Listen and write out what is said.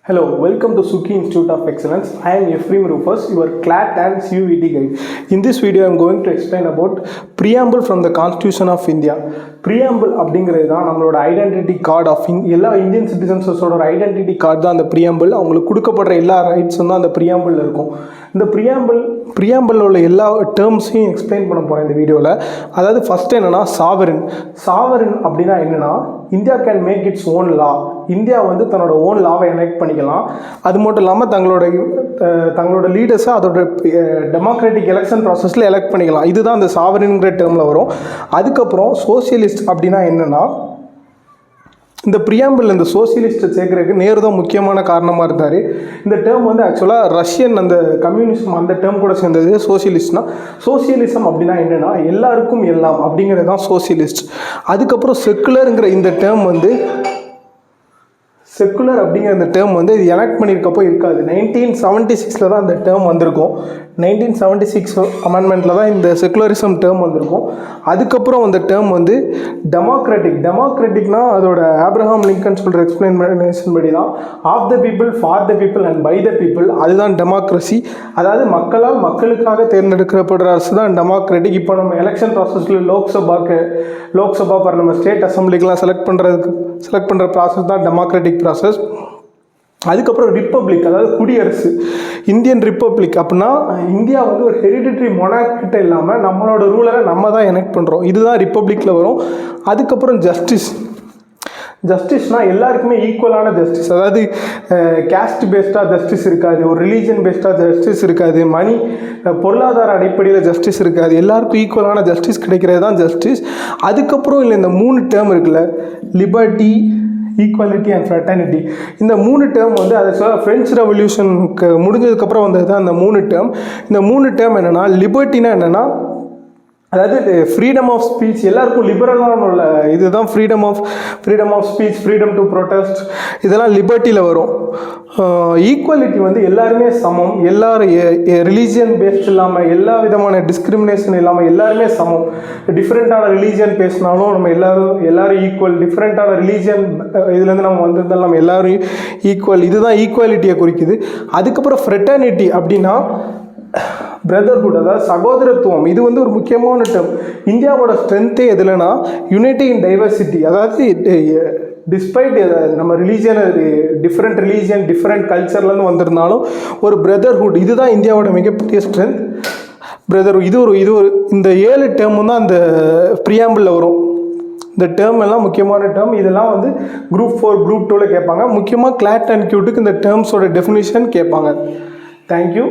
Hello, welcome to Suki Institute of Excellence. I am Ephraim Rufus, your CLAT and CUET guide. In this video, I am going to explain about preamble from the Constitution of India. Preamble அப்படிங்கிறது தான் நம்மளோட identity card of எல்லா Indian சிட்டிசன்ஸோட identity card தான் அந்த preamble. அவங்களுக்கு கொடுக்கப்படுற எல்லா ரைட்ஸும் தான் அந்த ப்ரியாம்பிள் இருக்கும். இந்த ப்ரியாம்பிள் உள்ள எல்லா டேர்ம்ஸையும் எக்ஸ்பிளைன் பண்ண போகிறேன் இந்த வீடியோவில். அதாவது ஃபஸ்ட்டு என்னென்னா சாவரின் அப்படின்னா என்னென்னா India can make its own law. India வந்து தன்னோட ஓன் லாவை எலெக்ட் பண்ணிக்கலாம். அது மட்டும் இல்லாமல் தங்களோட லீடர்ஸை அதோட டெமோக்ராட்டிக் எலெக்ஷன் ப்ராசஸில் எலெக்ட் பண்ணிக்கலாம். இதுதான் அந்த சாவரின்ங்கிற டேர்மில் வரும். அதுக்கப்புறம் சோசியலிஸ்ட் அப்படின்னா என்னென்னா இந்த ப்ரியாம்பிள் இந்த சோசியலிஸ்ட்டை சேர்க்குறதுக்கு நேரு தான் முக்கியமான காரணமாக இருந்தார். இந்த டேர்ம் வந்து ஆக்சுவலாக ரஷ்யன் அந்த கம்யூனிசம் அந்த டேர்ம் கூட சேர்ந்தது சோசியலிஸ்ட்னா. சோசியலிசம் அப்படின்னா என்னென்னா எல்லாருக்கும் எல்லாம் அப்படிங்கிறது தான் சோசியலிஸ்ட். அதுக்கப்புறம் செக்குலருங்கிற இந்த டேர்ம் வந்து செக்குலர் அப்படிங்கிற அந்த டேர்ம் வந்து இது எலெக்ட் பண்ணியிருக்கப்போ இருக்காது. 1976 தான் அந்த டேர்ம் வந்திருக்கும். 1976 அமெண்ட்மெண்ட்டில் தான் இந்த செக்குலரிசம் டேர்ம் வந்திருக்கும். அதுக்கப்புறம் அந்த டேர்ம் வந்து டெமோக்ராட்டிக்னா அதோட ஆப்ரஹாம் லிங்கன் சொல்கிற எக்ஸ்பிளனேஷன் படி தான் of the people, for the people and by the people. அதுதான் டெமோக்ரஸி. அதாவது மக்களுக்காக தேர்ந்தெடுக்கப்படுற அரசு தான் டெமோக்ராட்டிக். இப்போ நம்ம எலெக்ஷன் ப்ராசஸில் லோக்சபா நம்ம ஸ்டேட் அசம்பிளிக்கெலாம் செலக்ட் பண்ணுற ப்ராசஸ் தான் டெமோக்ராட்டிக் ப்ராசஸ். அதுக்கப்புறம் ரிப்பப்ளிக், அதாவது குடியரசு, இந்தியன் ரிப்பப்ளிக். அப்படின்னா இந்தியா வந்து ஒரு ஹெரிடிட்ரி மொனார்க்கிட்ட இல்லாமல் நம்மளோட ரூலரை நம்ம தான் எலெக்ட் பண்ணுறோம். இதுதான் ரிப்பப்ளிக்கில் வரும். அதுக்கப்புறம் ஜஸ்டிஸ்னால் எல்லாருக்குமே ஈக்குவலான ஜஸ்டிஸ். அதாவது கேஸ்ட் பேஸ்டாக ஜஸ்டிஸ் இருக்காது, ஒரு ரிலீஜன் பேஸ்டாக ஜஸ்டிஸ் இருக்காது, பொருளாதார அடிப்படையில் ஜஸ்டிஸ் இருக்காது. எல்லாருக்கும் ஈக்குவலான ஜஸ்டிஸ் கிடைக்கிறது தான் ஜஸ்டிஸ். அதுக்கப்புறம் இல்லை இந்த 3 டேர்ம் இருக்குல்ல, லிபர்ட்டி, ஈக்குவாலிட்டி அண்ட் ஃப்ரெட்டர்னிட்டி. இந்த 3 டேர்ம் வந்து அதை ஃப்ரெஞ்ச் ரெவல்யூஷனுக்கு முடிஞ்சதுக்கப்புறம் வந்தது தான் இந்த 3 டேர்ம். இந்த 3 டேர்ம் என்னென்னா, லிபர்ட்டினா என்னென்னா அதாவது ஃப்ரீடம் ஆஃப் ஸ்பீச், எல்லாருக்கும் லிபரலான உள்ள இதுதான் freedom of speech, freedom to protest, இதெல்லாம் லிபர்ட்டியில் வரும். ஈக்குவாலிட்டி வந்து எல்லாருமே சமம், எல்லாரும் ரிலீஜியன் பேஸ்ட் இல்லாமல், எல்லா விதமான டிஸ்கிரிமினேஷன் இல்லாமல் எல்லாருமே சமம். டிஃப்ரெண்ட்டான ரிலீஜியன் பேசினாலும் நம்ம எல்லாரும் ஈக்குவல். டிஃப்ரெண்ட்டான ரிலீஜியன் இதுலேருந்து நம்ம வந்திருந்தாலும் நம்ம எல்லாரும் ஈக்குவல். இதுதான் ஈக்குவாலிட்டியை குறிக்குது. அதுக்கப்புறம் ஃப்ரெட்டர்னிட்டி அப்படின்னா பிரதர்ஹுட், அதாவது சகோதரத்துவம். இது வந்து ஒரு முக்கியமான டேர்ம். இந்தியாவோட ஸ்ட்ரென்த்தே எதுலனா யூனிட்டி இன் டைவர்சிட்டி. அதாவது டிஸ்பைட் நம்ம டிஃப்ரெண்ட் ரிலீஜியன் டிஃப்ரெண்ட் கல்ச்சர்லேருந்து வந்திருந்தாலும் ஒரு பிரதர்ஹுட், இதுதான் இந்தியாவோட மிகப்பெரிய ஸ்ட்ரென்த். பிரதர்ஹுட் இது ஒரு இந்த 7 டேர்மும் தான் அந்த ப்ரியாம்பிளில் வரும். இந்த டேர்ம் எல்லாம் முக்கியமான டேர்ம். இதெல்லாம் வந்து Group 4 Group 2ல் கேட்பாங்க. முக்கியமாக கிளாட் அண்ட் கியூட்டுக்கு இந்த டேர்ம்ஸோட டெஃபினிஷன் கேட்பாங்க. தேங்க்யூ.